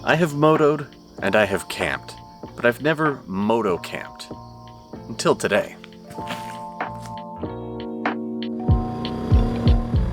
I have motoed and I have camped, but I've never motocamped. Until today.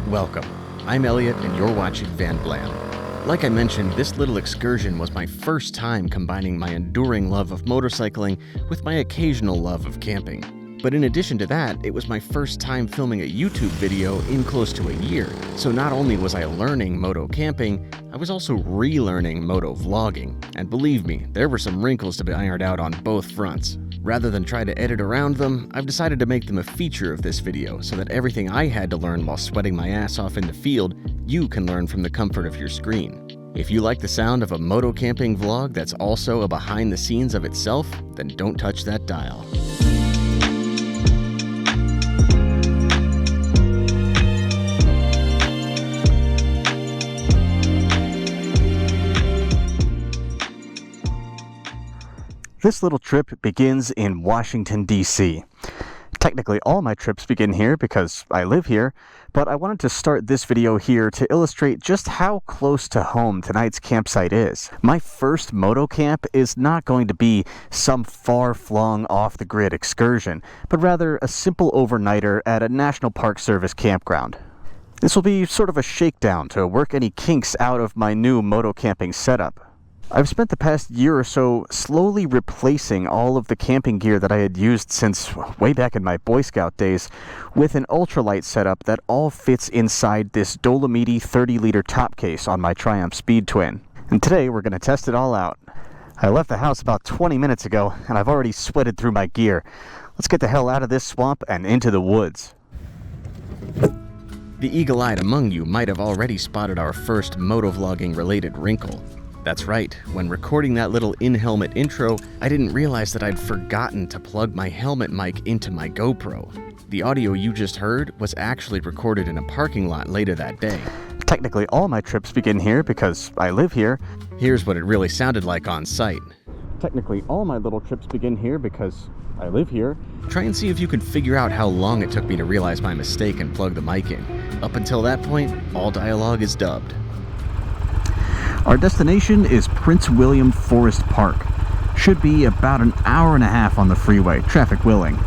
Welcome. I'm Elliot and you're watching vanblamm. Like I mentioned, this little excursion was my first time combining my enduring love of motorcycling with my occasional love of camping. But in addition to that, it was my first time filming a YouTube video in close to a year. So not only was I learning motocamping, I was also relearning motovlogging. And believe me, there were some wrinkles to be ironed out on both fronts. Rather than try to edit around them, I've decided to make them a feature of this video so that everything I had to learn while sweating my ass off in the field, you can learn from the comfort of your screen. If you like the sound of a motocamping vlog that's also a behind the scenes of itself, then don't touch that dial. This little trip begins in Washington, D.C. Technically, all my trips begin here because I live here, but I wanted to start this video here to illustrate just how close to home tonight's campsite is. My first motocamp is not going to be some far-flung off-the-grid excursion, but rather a simple overnighter at a National Park Service campground. This will be sort of a shakedown to work any kinks out of my new motocamping setup. I've spent the past year or so slowly replacing all of the camping gear that I had used since way back in my Boy Scout days with an ultralight setup that all fits inside this Dolomite 30-liter top case on my Triumph Speed Twin. And today we're going to test it all out. I left the house about 20 minutes ago and I've already sweated through my gear. Let's get the hell out of this swamp and into the woods. The eagle-eyed among you might have already spotted our first motovlogging related wrinkle. That's right, when recording that little in-helmet intro, I didn't realize that I'd forgotten to plug my helmet mic into my GoPro. The audio you just heard was actually recorded in a parking lot later that day. Technically, all my trips begin here because I live here. Here's what it really sounded like on site. Technically, all my little trips begin here because I live here. Try and see if you can figure out how long it took me to realize my mistake and plug the mic in. Up until that point, all dialogue is dubbed. Our destination is Prince William Forest Park. Should be about an hour and a half on the freeway, traffic willing.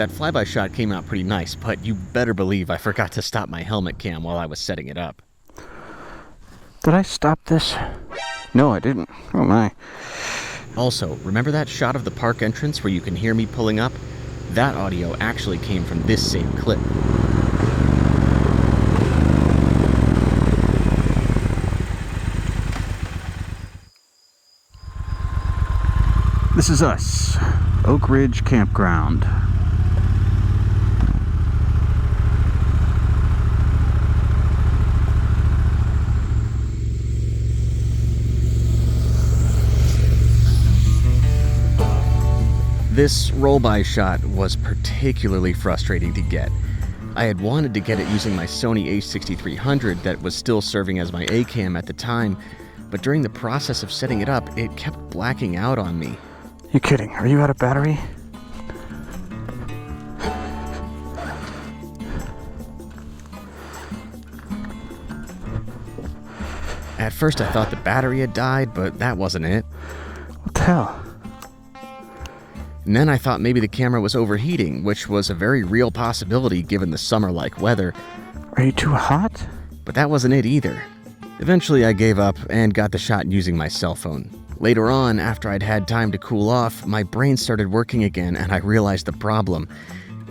that flyby shot came out pretty nice, but you better believe I forgot to stop my helmet cam while I was setting it up. Did I stop this? No, I didn't. Oh my. Also, remember that shot of the park entrance where you can hear me pulling up? That audio actually came from this same clip. This is us, Oak Ridge Campground. This roll-by shot was particularly frustrating to get. I had wanted to get it using my Sony a6300 that was still serving as my A-cam at the time, but during the process of setting it up, it kept blacking out on me. You kidding? Are you out of battery? At first I thought the battery had died, but that wasn't it. What the hell? And then I thought maybe the camera was overheating, which was a very real possibility given the summer-like weather. Are you too hot? But that wasn't it either. Eventually I gave up and got the shot using my cell phone. Later on, after I'd had time to cool off, my brain started working again and I realized the problem.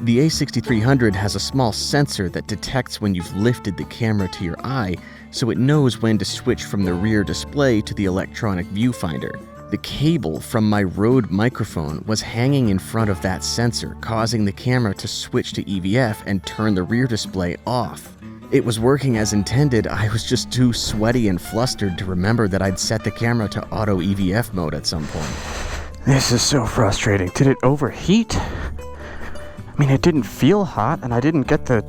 The a6300 has a small sensor that detects when you've lifted the camera to your eye, so it knows when to switch from the rear display to the electronic viewfinder. The cable from my Rode microphone was hanging in front of that sensor, causing the camera to switch to EVF and turn the rear display off. It was working as intended, I was just too sweaty and flustered to remember that I'd set the camera to auto EVF mode at some point. This is so frustrating. Did it overheat? I mean, it didn't feel hot, and I didn't get the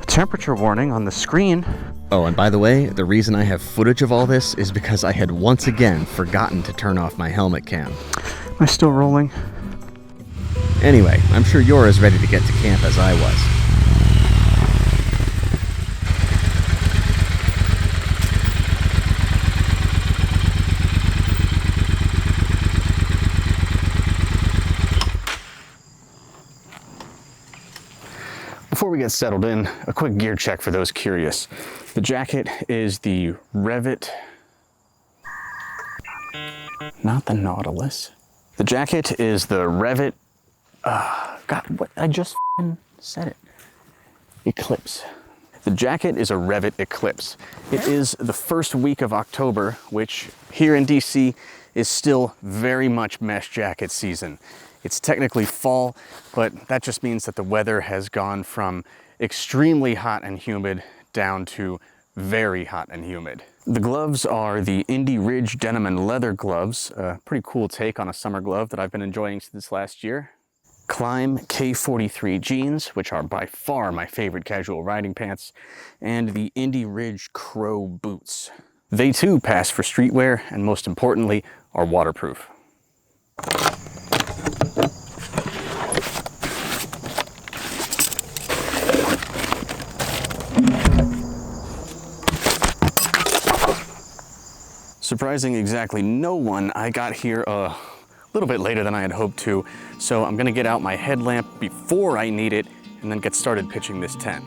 temperature warning on the screen. Oh, and by the way, the reason I have footage of all this is because I had once again forgotten to turn off my helmet cam. Am I still rolling? Anyway, I'm sure you're as ready to get to camp as I was. Before we get settled in, a quick gear check for those curious. The jacket is the Revit, not the Nautilus. The jacket is the Revit, God, what, I just said it. Eclipse. The jacket is a Revit Eclipse. It is the first week of October, which here in DC is still very much mesh jacket season. It's technically fall, but that just means that the weather has gone from extremely hot and humid down to very hot and humid. The gloves are the Indy Ridge denim and leather gloves, a pretty cool take on a summer glove that I've been enjoying since last year. Climb K43 jeans, which are by far my favorite casual riding pants, and the Indy Ridge Crow boots. They too pass for streetwear and most importantly are waterproof. Surprising exactly no one, I got here a little bit later than I had hoped to, so I'm gonna get out my headlamp before I need it and then get started pitching this tent.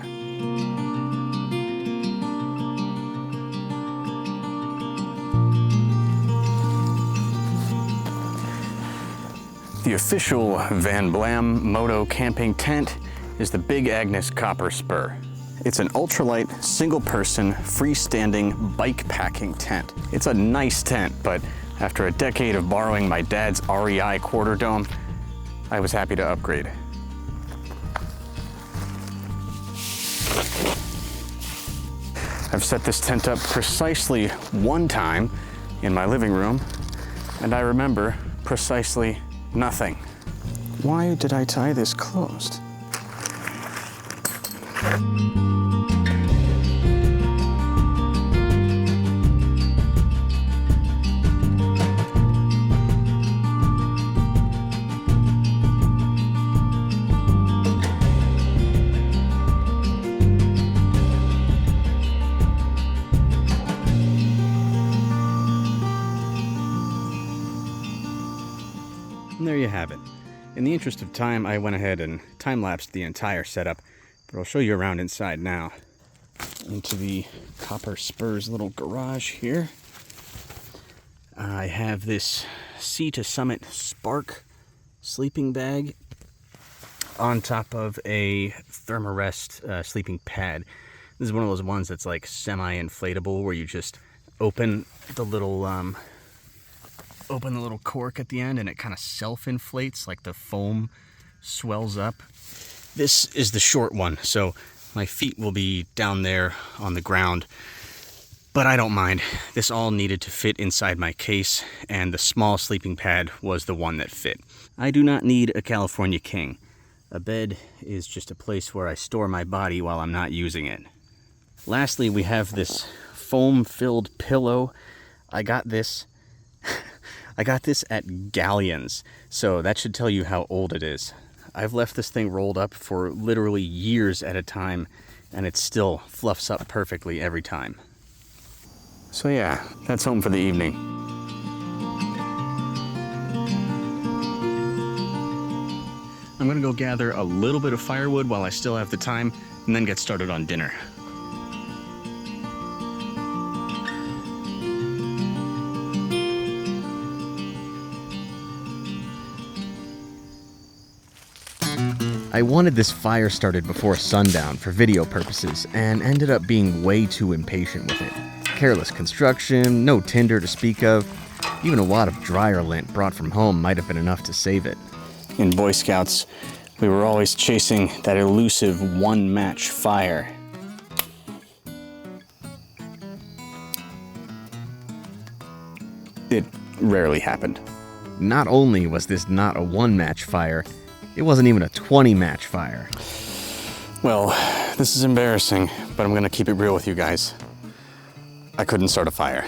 The official vanblamm Motocamping tent is the Big Agnes Copper Spur. It's an ultralight, single-person, freestanding bike packing tent. It's a nice tent, but after a decade of borrowing my dad's REI quarter dome, I was happy to upgrade. I've set this tent up precisely one time in my living room, and I remember precisely nothing. Why did I tie this closed? And there you have it. In the interest of time, I went ahead and time-lapsed the entire setup, but I'll show you around inside now. Into the Copper Spurs little garage here. I have this Sea to Summit Spark sleeping bag on top of a Thermarest sleeping pad. This is one of those ones that's like semi-inflatable where you just open the little cork at the end and it kind of self-inflates, like the foam swells up. This is the short one, so my feet will be down there on the ground, but I don't mind. This all needed to fit inside my case, and the small sleeping pad was the one that fit. I do not need a California King. A bed is just a place where I store my body while I'm not using it. Lastly, we have this foam-filled pillow. I got this at Galleons, so that should tell you how old it is. I've left this thing rolled up for literally years at a time, and it still fluffs up perfectly every time. So yeah, that's home for the evening. I'm gonna go gather a little bit of firewood while I still have the time, and then get started on dinner. I wanted this fire started before sundown for video purposes and ended up being way too impatient with it. Careless construction, no tinder to speak of. Even a wad of dryer lint brought from home might have been enough to save it. In Boy Scouts, we were always chasing that elusive one-match fire. It rarely happened. Not only was this not a one-match fire, it wasn't even a 20-match fire. Well, this is embarrassing, but I'm gonna keep it real with you guys. I couldn't start a fire.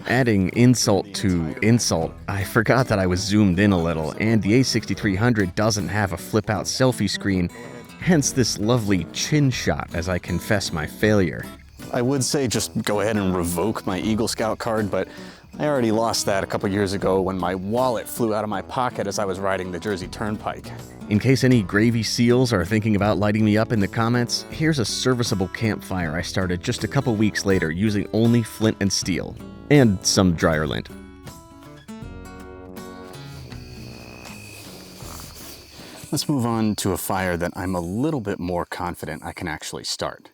Adding insult to insult, I forgot that I was zoomed in a little, and the A6300 doesn't have a flip-out selfie screen, hence this lovely chin shot as I confess my failure. I would say just go ahead and revoke my Eagle Scout card, but I already lost that a couple years ago when my wallet flew out of my pocket as I was riding the Jersey Turnpike. In case any gravy seals are thinking about lighting me up in the comments, here's a serviceable campfire I started just a couple weeks later using only flint and steel. And some dryer lint. Let's move on to a fire that I'm a little bit more confident I can actually start.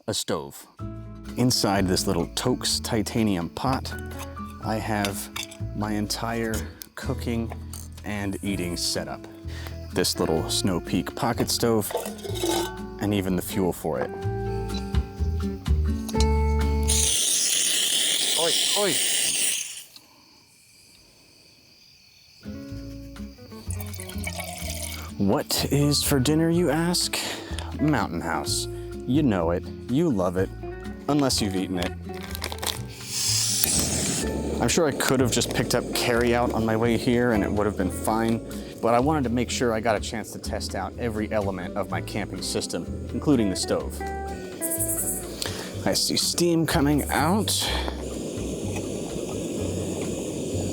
A stove. Inside this little Toaks titanium pot, I have my entire cooking and eating setup. This little Snow Peak pocket stove, and even the fuel for it. Oi, oi! What is for dinner, you ask? Mountain House. You know it, you love it, unless you've eaten it. I'm sure I could have just picked up carryout on my way here and it would have been fine, but I wanted to make sure I got a chance to test out every element of my camping system, including the stove. I see steam coming out.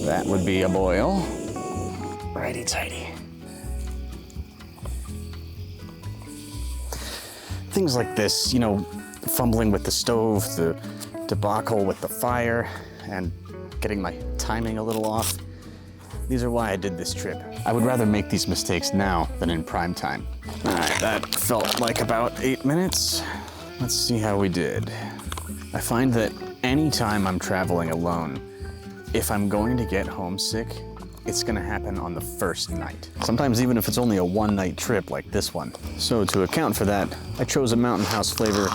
That would be a boil. Righty-tighty. Things like this, you know, fumbling with the stove, the debacle with the fire, and getting my timing a little off. These are why I did this trip. I would rather make these mistakes now than in prime time. All right, that felt like about 8 minutes. Let's see how we did. I find that anytime I'm traveling alone, if I'm going to get homesick, it's gonna happen on the first night. Sometimes even if it's only a one-night trip like this one. So to account for that, I chose a Mountain House flavor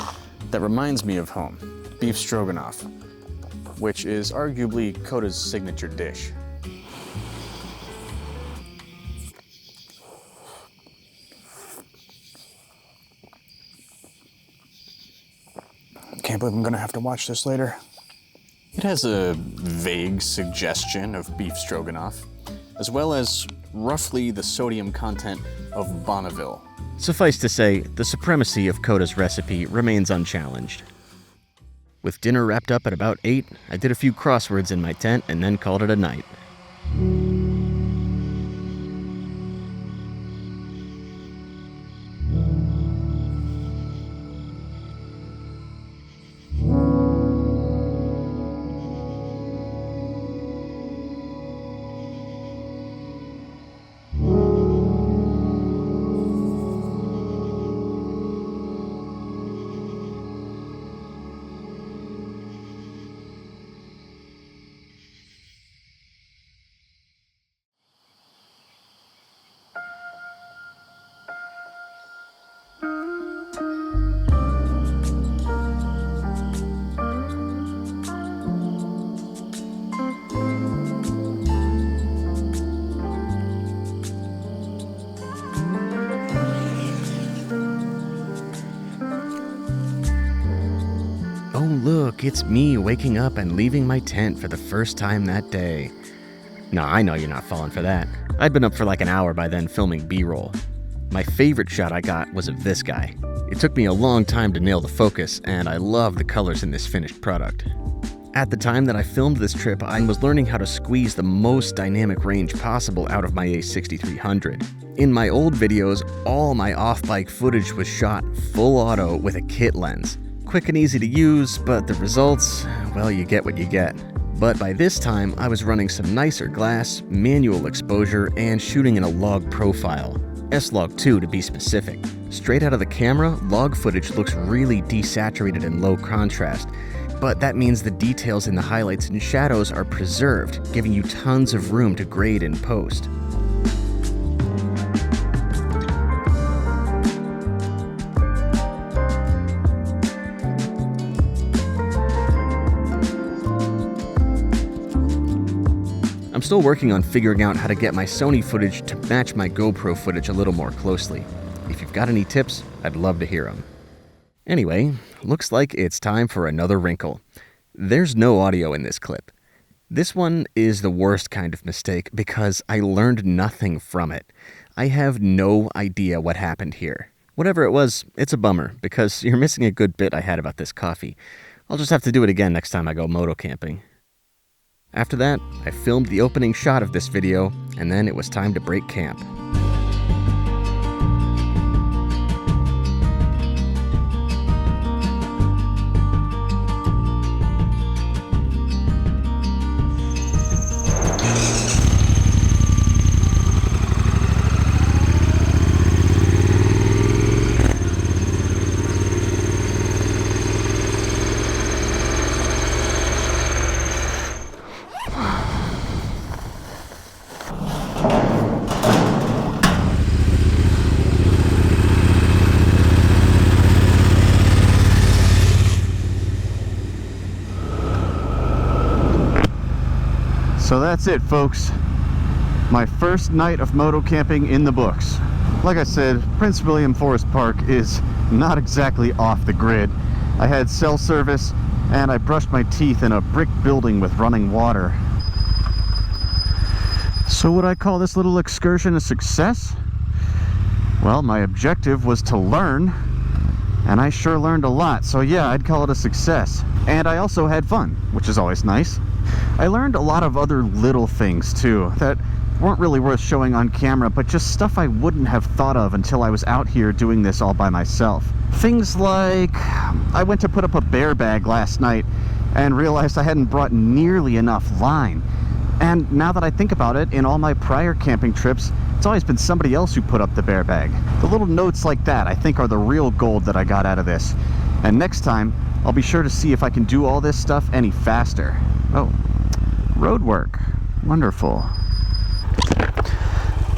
that reminds me of home, beef stroganoff, which is arguably Coda's signature dish. Can't believe I'm gonna have to watch this later. It has a vague suggestion of beef stroganoff, as well as roughly the sodium content of Bonneville. Suffice to say, the supremacy of Coda's recipe remains unchallenged. With dinner wrapped up at about 8, I did a few crosswords in my tent and then called it a night. like it's me waking up and leaving my tent for the first time that day. Nah, I know you're not falling for that. I'd been up for like an hour by then filming B-roll. My favorite shot I got was of this guy. It took me a long time to nail the focus, and I love the colors in this finished product. At the time that I filmed this trip, I was learning how to squeeze the most dynamic range possible out of my A6300. In my old videos, all my off-bike footage was shot full auto with a kit lens. Quick and easy to use, but the results, well, you get what you get. But by this time, I was running some nicer glass, manual exposure, and shooting in a log profile. S-Log2 to be specific. Straight out of the camera, log footage looks really desaturated and low contrast, but that means the details in the highlights and shadows are preserved, giving you tons of room to grade in post. I'm still working on figuring out how to get my Sony footage to match my GoPro footage a little more closely. If you've got any tips, I'd love to hear them. Anyway, looks like it's time for another wrinkle. There's no audio in this clip. This one is the worst kind of mistake because I learned nothing from it. I have no idea what happened here. Whatever it was, it's a bummer because you're missing a good bit I had about this coffee. I'll just have to do it again next time I go motocamping. After that, I filmed the opening shot of this video, and then it was time to break camp. So that's it, folks. My first night of motocamping in the books. Like I said, Prince William Forest Park is not exactly off the grid. I had cell service and I brushed my teeth in a brick building with running water. So would I call this little excursion a success? Well, my objective was to learn, and I sure learned a lot, so yeah, I'd call it a success. And I also had fun, which is always nice. I learned a lot of other little things too that weren't really worth showing on camera, but just stuff I wouldn't have thought of until I was out here doing this all by myself. Things like, I went to put up a bear bag last night and realized I hadn't brought nearly enough line. And now that I think about it, in all my prior camping trips, it's always been somebody else who put up the bear bag. The little notes like that, I think, are the real gold that I got out of this. And next time, I'll be sure to see if I can do all this stuff any faster. Oh, road work. Wonderful.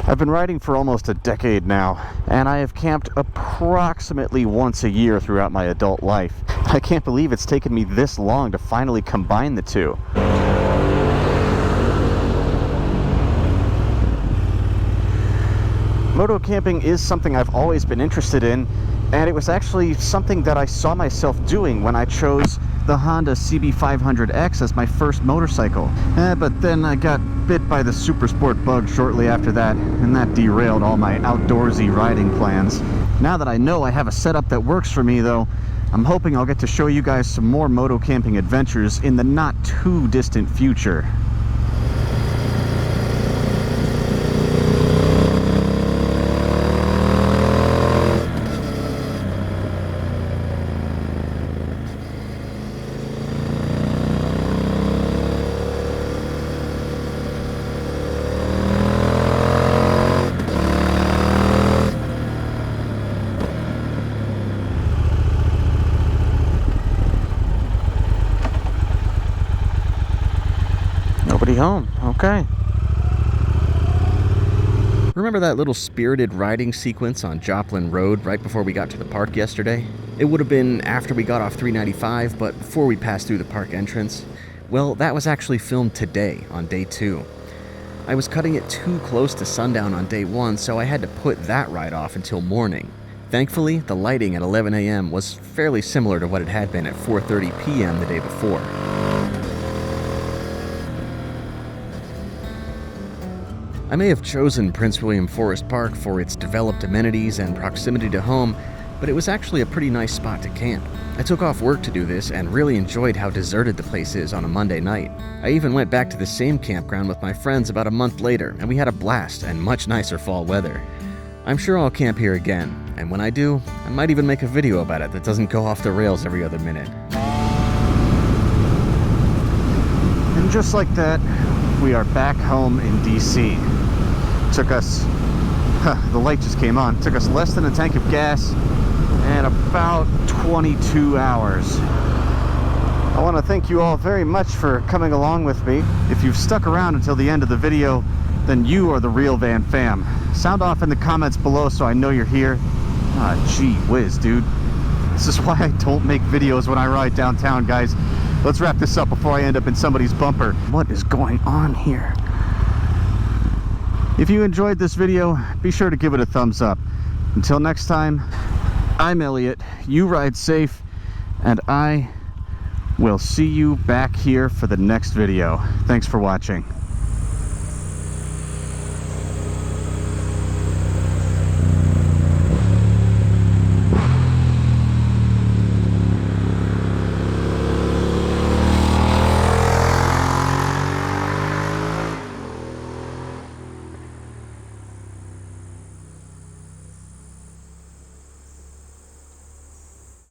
I've been riding for almost a decade now, and I have camped approximately once a year throughout my adult life. I can't believe it's taken me this long to finally combine the two. Motocamping is something I've always been interested in, and it was actually something that I saw myself doing when I chose the Honda CB500X as my first motorcycle. But then I got bit by the supersport bug shortly after that, and that derailed all my outdoorsy riding plans. Now that I know I have a setup that works for me though, I'm hoping I'll get to show you guys some more motocamping adventures in the not too distant future. Nobody home. Okay. Remember that little spirited riding sequence on Joplin Road right before we got to the park yesterday? It would have been after we got off 395, but before we passed through the park entrance. Well, that was actually filmed today, on day 2. I was cutting it too close to sundown on day 1, so I had to put that ride off until morning. Thankfully, the lighting at 11 a.m. was fairly similar to what it had been at 4:30 p.m. the day before. I may have chosen Prince William Forest Park for its developed amenities and proximity to home, but it was actually a pretty nice spot to camp. I took off work to do this and really enjoyed how deserted the place is on a Monday night. I even went back to the same campground with my friends about a month later, and we had a blast and much nicer fall weather. I'm sure I'll camp here again, and when I do, I might even make a video about it that doesn't go off the rails every other minute. And just like that, we are back home in DC. Took us, the light just came on, took us less than a tank of gas and about 22 hours. I want to thank you all very much for coming along with me. If you've stuck around until the end of the video, then you are the real Van Fam. Sound off in the comments below so I know you're here. Gee whiz, dude. This is why I don't make videos when I ride downtown, guys. Let's wrap this up before I end up in somebody's bumper. What is going on here? If you enjoyed this video, be sure to give it a thumbs up. Until next time, I'm Elliot, you ride safe, and I will see you back here for the next video. Thanks for watching.